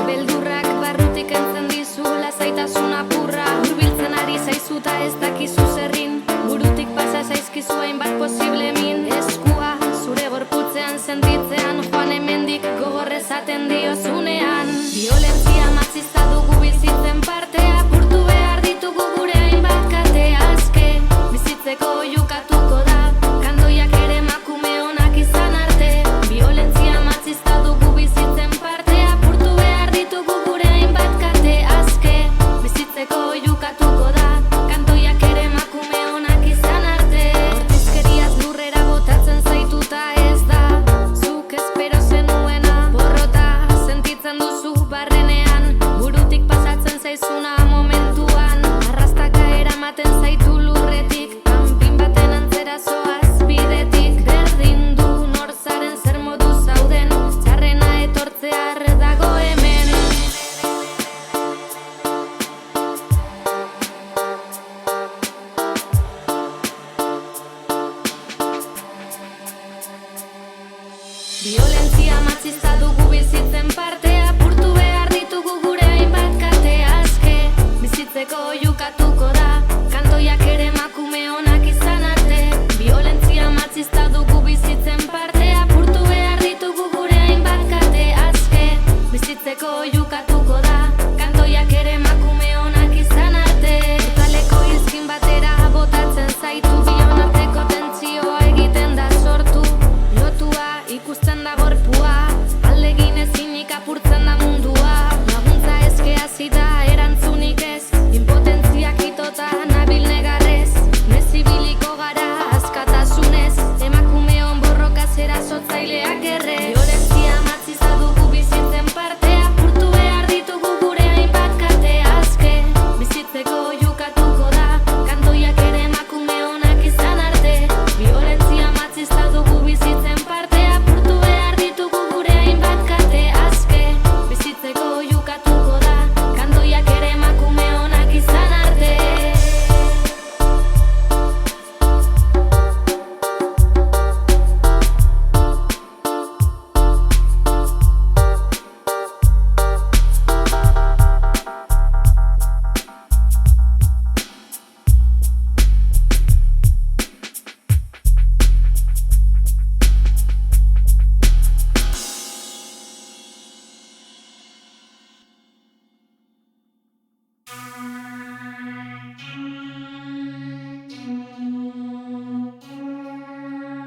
beldurrak barrutik entzen dizu lasaitasun apurra. Hurbiltzen ari zaizuta ez dakizu zerrin, burutik pasa zaizkizu hainbat posible min. Eskua zure gorputzean sentitzean, joan hemendik gogor esaten diozunean. Violentzia matxista dugu bizitzen partea, apurtu behar ditugu gure hainbat kate aske. Bizitzeko oihukatuko da, kandoiak ere emakume onak izan arte. Violentzia matxista dugu bizitzen partea, apurtu behar ditugu gure hainbat kate aske. Bizitzeko oihukatuko da, kandoiak ere emakume onak izan arte. Bortizkeriaz lurrera botatzen zaituta ez da zuk espero zenuena. Porrota sentitzen duzu barrenean, burutik pasatzen zaizuna momentuan. Arrastaka eramaten zaitu lurretik, kanpin baten antzera zoaz bidetik. Berdin du nor zaren, zer modu zauden, txarrena etortzear dago hemen. Violentzia matxista dugu bizitzen partea, apurtu behar ditugu gure hainbat kate aske. Bizitzeko oihukatuko da, kantoiak ere emakume onak izan arte. Violentzia matxista dugu bizitzen partea, apurtu behar ditugu gure hainbat kate aske. Bizitzeko oihukatuko da, kantoiak ere emakume onak izan arte. Portaleko izkin batera botatzen zaitu, bion arteko tentsioa egiten da sortu. Lotua ikusten da gorpua, alegin ezinik apurtzen da mundua. Laguntza eske hasi da erantzunik ez, impotentziak itota nabil negarrez. Mezibiliko gara askatasunez, emakumeon borroka erasotzaileak erre. Violentzia matxista dugu bizitzen partea, apurtu behar ditugu gure hainbat kate aske. Bizitzeko oihukatuko da, kantoiak ere emakume onak izan arte. Violentzia matxista dugu bizitzen partea, apurtu behar ditugu gure hainbat kate aske. Bizitzeko oihukatuko da, kantoiak ere emakume onak izan arte.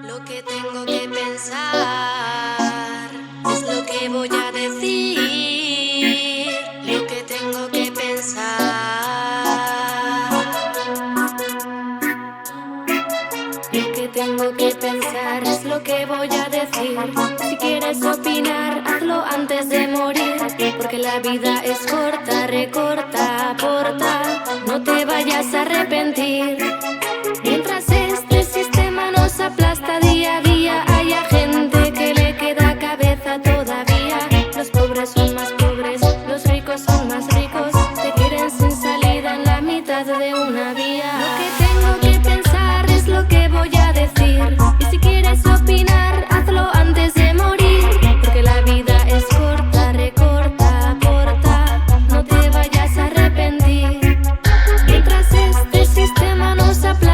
Lo que tengo que pensar es lo que voy a decir. Lo que tengo que pensar. Lo que tengo que pensar es lo que voy a decir. Si quieres opinar, hazlo antes de morir. Porque la vida es corta, recorta, aporta. No te vayas a arrepentir. Mientras este sistema nos aplasta día a día, hay a gente que le queda cabeza todavía. Los pobres son más pobres, los ricos son más ricos. Te quieren sin salida en la mitad de una vía. Lo que tengo que pensar es lo que voy a decir. Y si quieres opinar, hazlo antes de morir. Porque la vida es corta, recorta, aporta. No te vayas a arrepentir. Mientras este sistema nos aplasta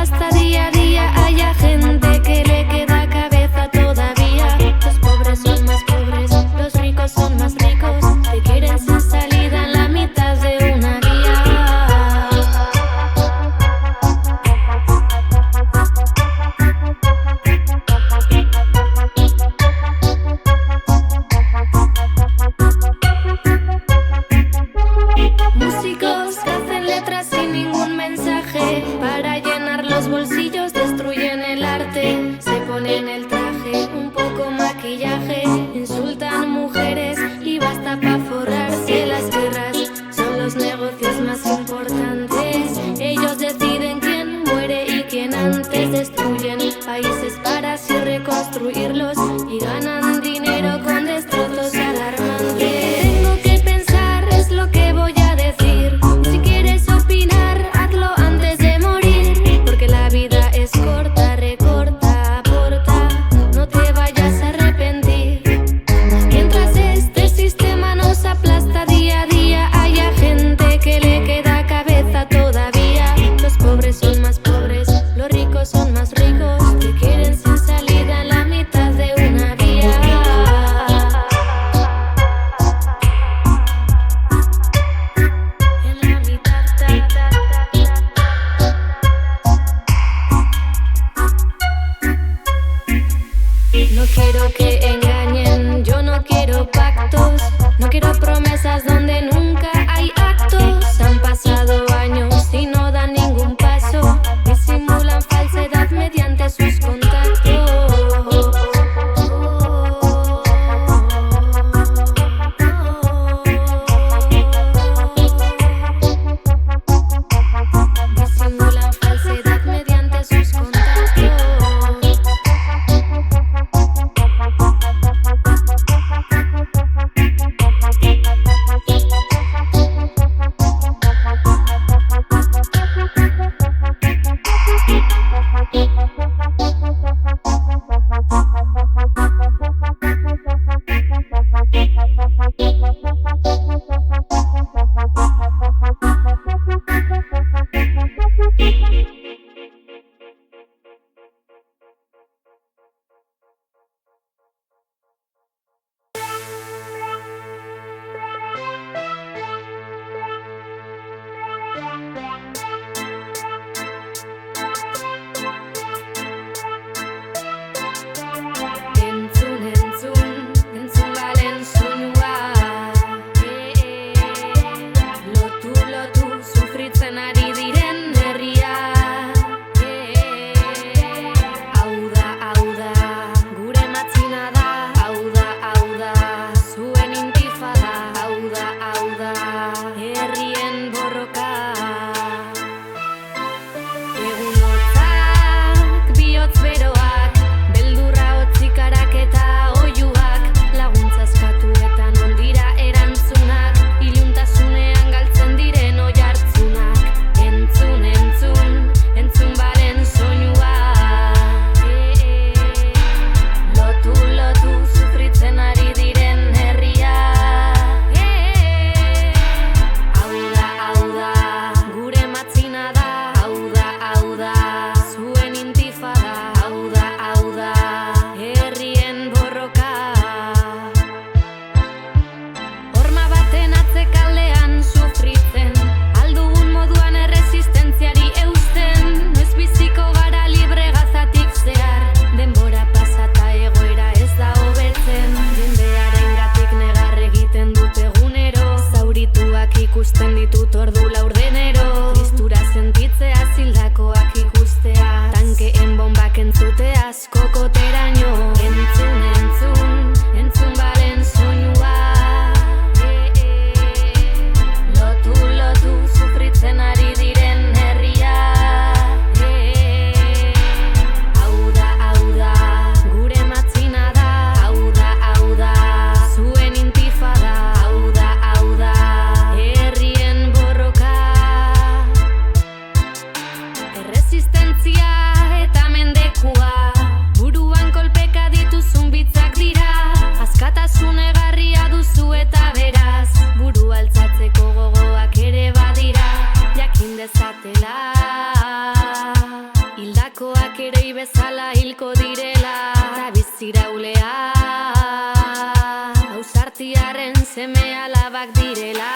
bizitzak direla.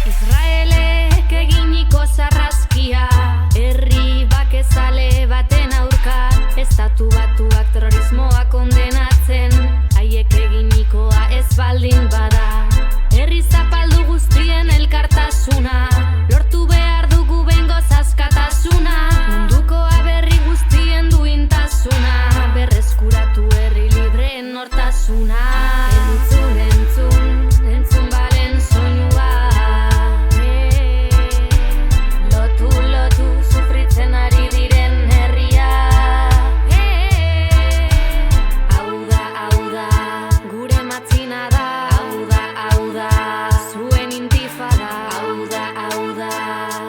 Israelek eginiko sarraskia, herri bakezale baten aurka, estatu batuak terrorismoa kondenatzen, haiek eginikoa ez baldin bada. Herri zapaldu guztien elkartasuna, lortu behar dugu behingoz askatasuna, munduko aberri guztien duintasuna, berreskuratu herri libreen nortasuna. Entzun balen soinua, lotu sufritzen ari diren herria. Hau da, gure matzina da. Hau da, zuen intifada. Hau da,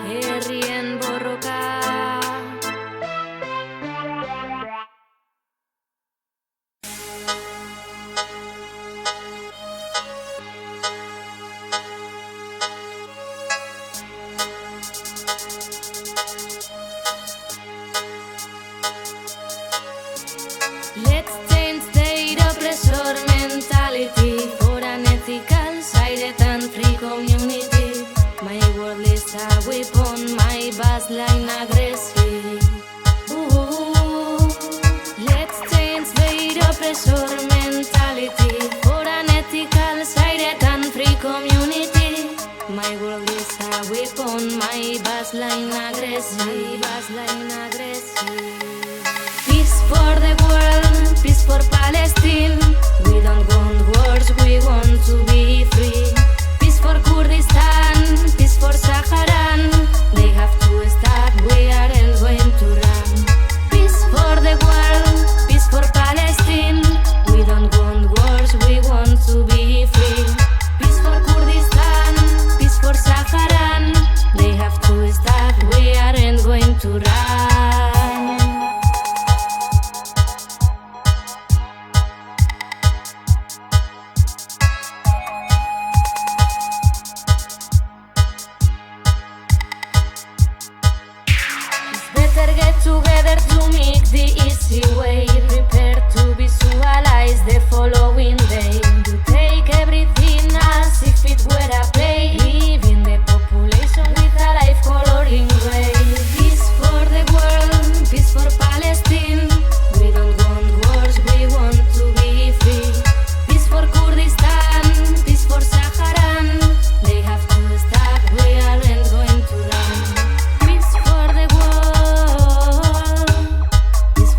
herrien borroka. Let's change the oppressor mentality for an ethical, silent and free community. My world is a weapon, my baseline aggressive. Let's change the oppressor mentality for an ethical, silent and free community. My world is a weapon, my baseline aggressive. Peace for the world, peace for Palestine. We don't want wars, we want to be free. Peace for Kurdistan, peace for Saharan. They have to stop, we aren't going to run. Peace for the world, peace for Palestine. We don't want wars, we want to be free. Peace for Kurdistan, peace for Saharan. They have to stop, we aren't going to run. Better get together to make the easy way. Prepare to visualize the following day. You take everything as if it were a play. Leaving the population with a life coloring gray. Peace for the world, peace for Palestine. We don't want wars, we want to be free. Peace for Kurdistan, peace for Saharan. They have to stop, we aren't going to run. Peace for the world, peace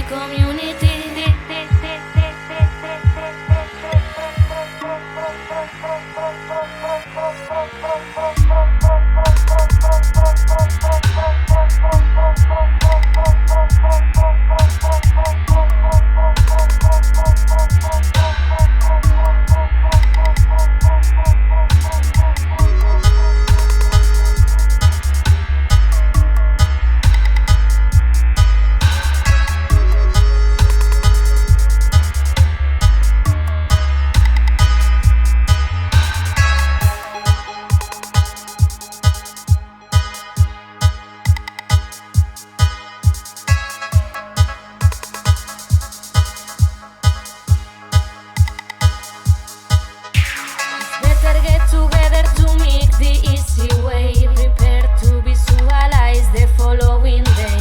community. Together to make the easy way, prepare to visualize the following day.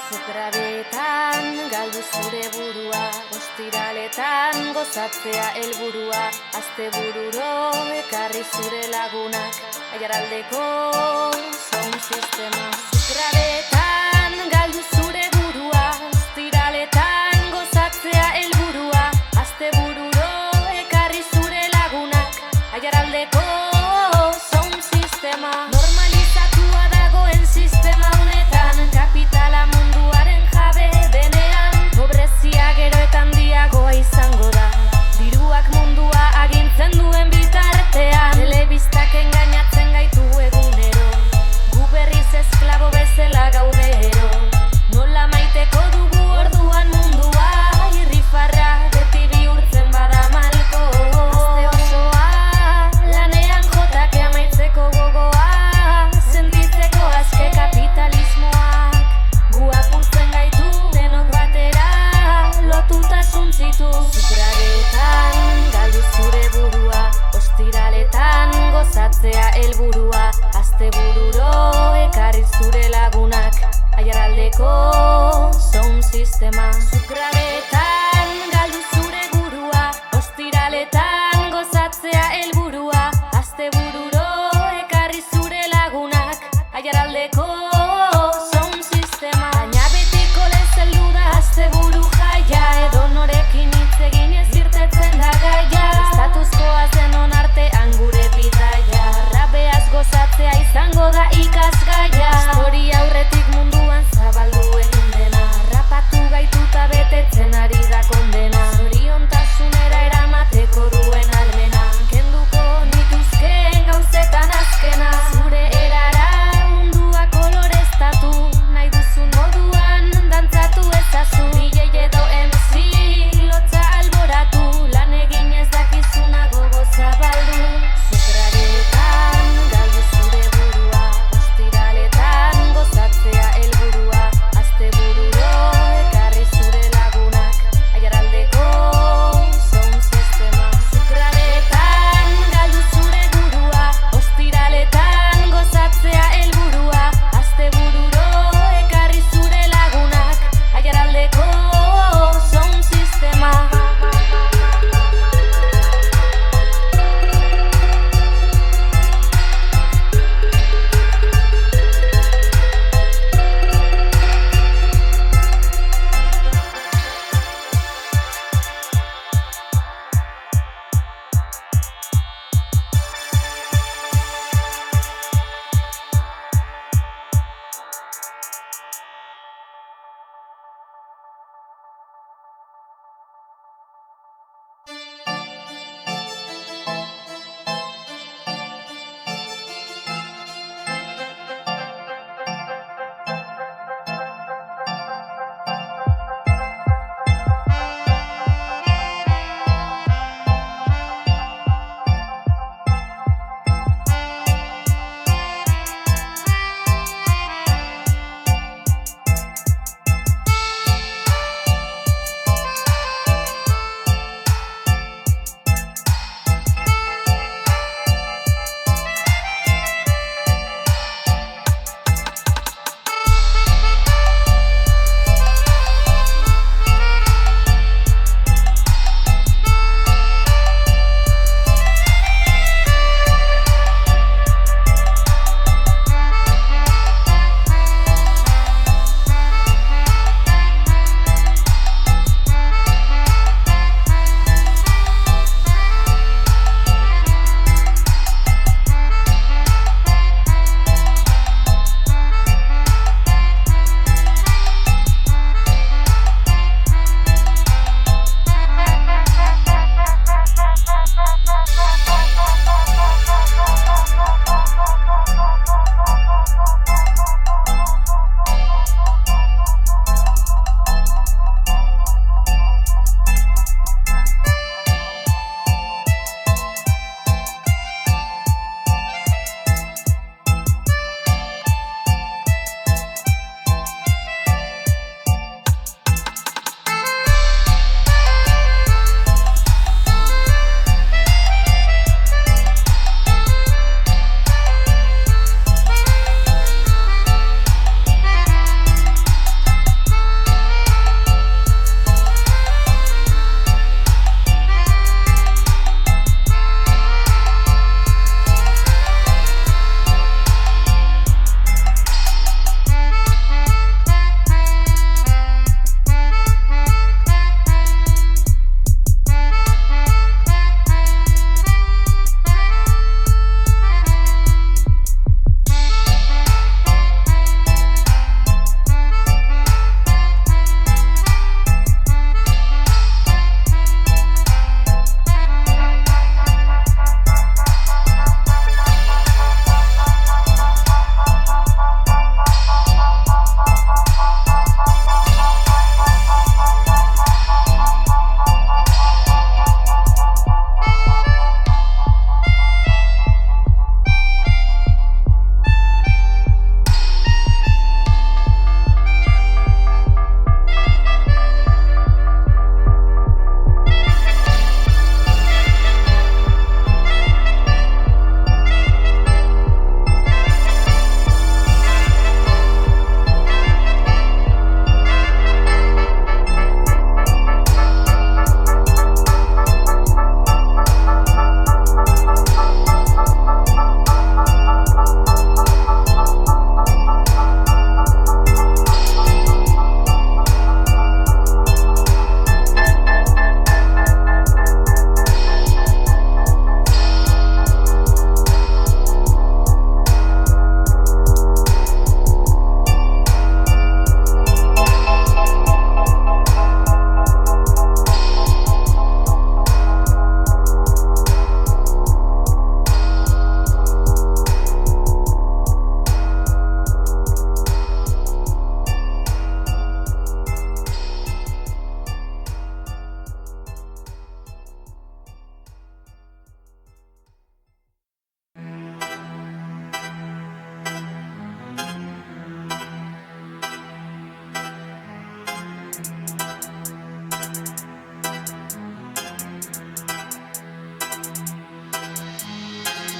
Sukrabetan galdu zure burua, ostiraletan gozatzea helburua, astebururo ekarri zure lagunak, aiaraldeko sound sistema. Sukrabetan galdu zure burua, ostiraletan gozatzea helburua, astebururo ekarri zure lagunak, aiaraldeko sound sistema. Normalizatua dagoen sistema honetan, kapitala munduaren jabe denean, pobrezia gero eta handiagoa izango da, diruak mundua agintzen duen bitartean, telebistak engainatzen gaitu egunero, gu berriz esklabo bezala gaudero, nola maiteko dugu orduan mundua, irrifarra beti bihurtzen bada malko, aste osoa lanean jotak amaitzeko gogoa, sentitzeko aske kapitalismoak, gu apurtzen gaitu denok batera, lotuta suntzitu. Sukrabetan galdu zure burua, ostiraletan gozatzea helburua, astebururo ekarri zure lagunak, aiaraldeko sound sistema. Sukrabetan galdu zure burua, ostiraletan gozatzea helburua, astebururo ekarri zure lagunak, aiaraldeko sound sistema. Baina betiko lezeldu da asteburu jaia, edo norekin hitz egin ez irtetzen da gaia, estatuzkoa zenon artean gure bidaia, rabeaz gozatzea izango da ikasgaia, historia aurretik munduan zabaldu egin dena,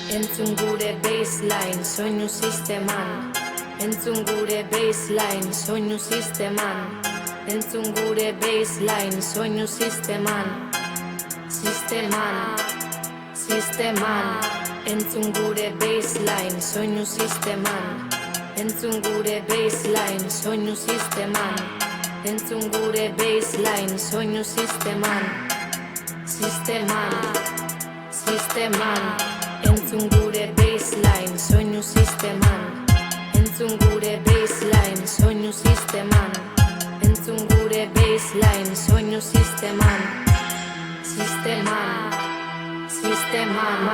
Entzun gure baseline, soinu sisteman. Entzun gure baseline, soinu sisteman. Entzun gure baseline, soinu sisteman. Sisteman, sisteman. Entzun gure baseline, soinu sisteman. Entzun gure baseline, soinu sisteman. Entzun gure baseline, soinu sisteman. Sisteman, sisteman. Entzun gure baseline, soinu sisteman. Entzun gure baseline, soinu sisteman. Entzun gure baseline, soinu sisteman. Sisteman, sisteman.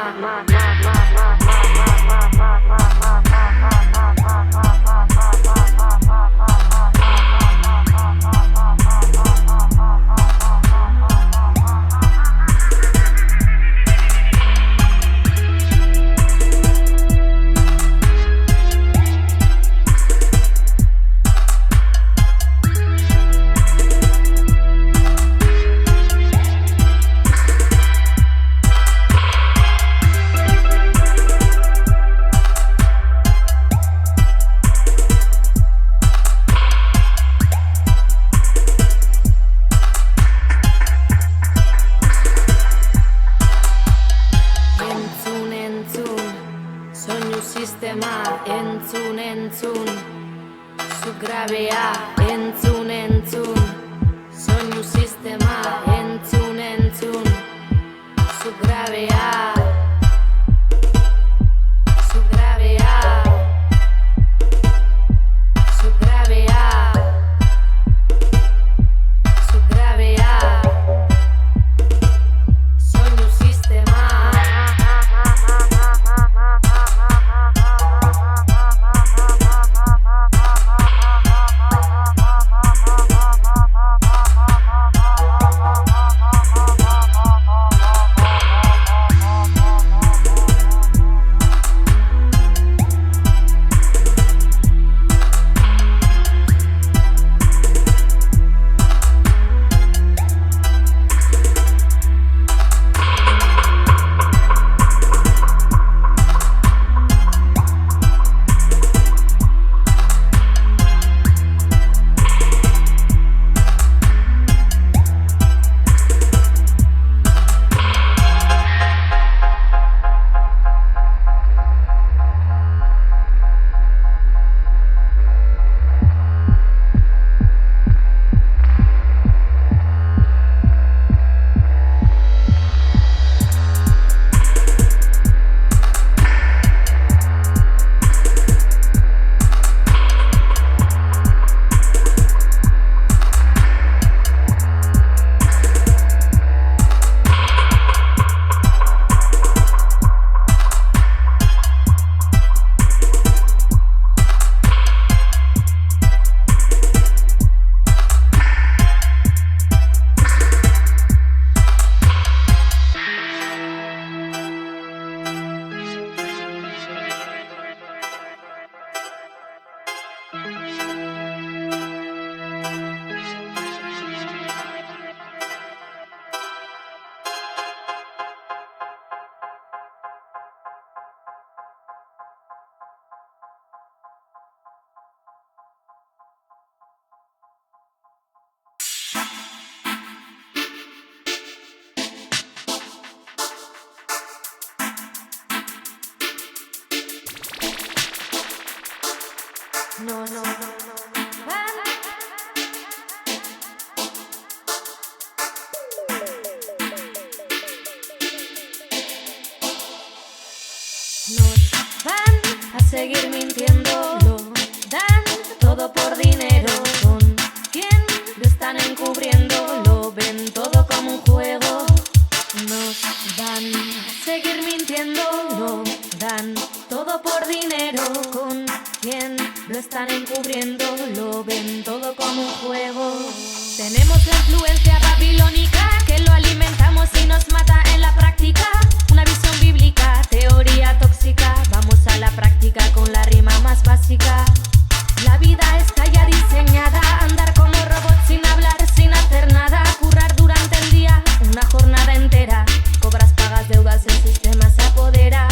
Entzun, entzun, zu grabea. Entzun, entzun, soinu sistema. Entzun, entzun, zu grabea. Zu grabea. Zu grabea. Zu grabea. Soinu sistema. No, no, no, no, no. Nos van a seguir mintiendo, lo dan todo por dinero. ¿Con quién lo están encubriendo? Lo ven todo como un juego. Nos van a seguir mintiendo, lo dan todo por dinero. ¿Con quién lo están encubriendo? Lo ven todo como un juego. Tenemos la influencia babilónica que lo alimentamos y nos mata en la práctica. Una visión bíblica, teoría tóxica. Vamos a la práctica con la rima más básica. La vida está ya diseñada, andar como robots sin hablar, sin hacer nada. Currar durante el día, una jornada entera. Cobras, pagas deudas, el sistema se apodera.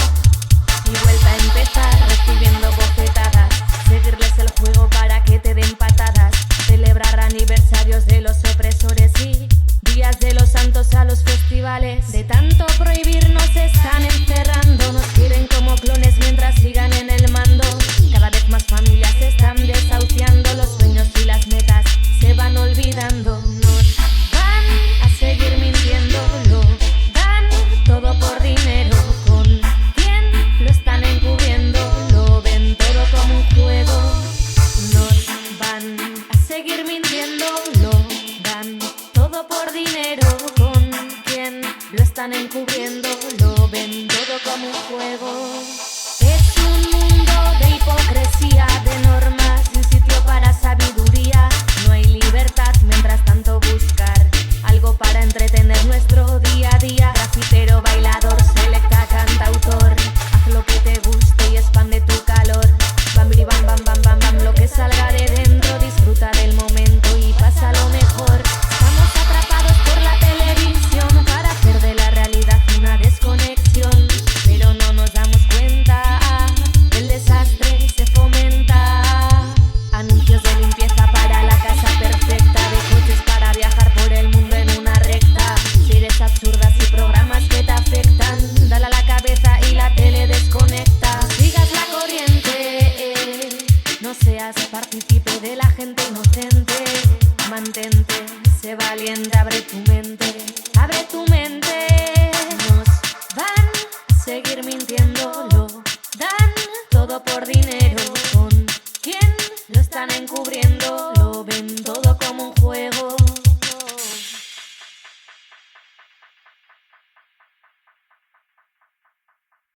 aniversarios de los opresores y días de los santos a los festivales. De tanto prohibir nos están encerrando, nos quieren como clones mientras sigan en el mando. Cada vez más familias se están desahuciando, los sueños y las metas se van olvidando. Nos van a seguir mintiendo, lo dan todo por dinero. ¿Con quién lo están encubriendo? Lo ven todo como un juego. Nos van a seguir mintiendo, lo dan todo por dinero. ¿Con quién lo están encubriendo? Lo ven todo como un juego. Es un mundo de hipocresía, de normas, sin sitio para sabiduría. No hay libertad, mientras tanto buscar algo para entretener nuestro día a día. Grafitero, bailador, selecta, cantautor, haz lo que te guste y expande tu calor. Bam, biri, bam, bam, bam, bam, bam, lo que salga de dentro. Disfruta del momento y pasa lo mejor. Estamos atrapados por la televisión para hacer de la realidad una desconexión, pero no nos damos cuenta, el desastre se fomenta. Anuncios de limpieza para la casa perfecta, de coches para viajar por el mundo en una recta, series absurdas y programas que te afectan. Dale a la cabeza y la tele desconecta. Sigas la corriente, no seas partícipe de la gente inocente. Mantente, sé valiente, abre tu mente, abre tu mente. Nos van a seguir mintiendo, lo dan todo por dinero. ¿Con quién lo están encubriendo? Lo ven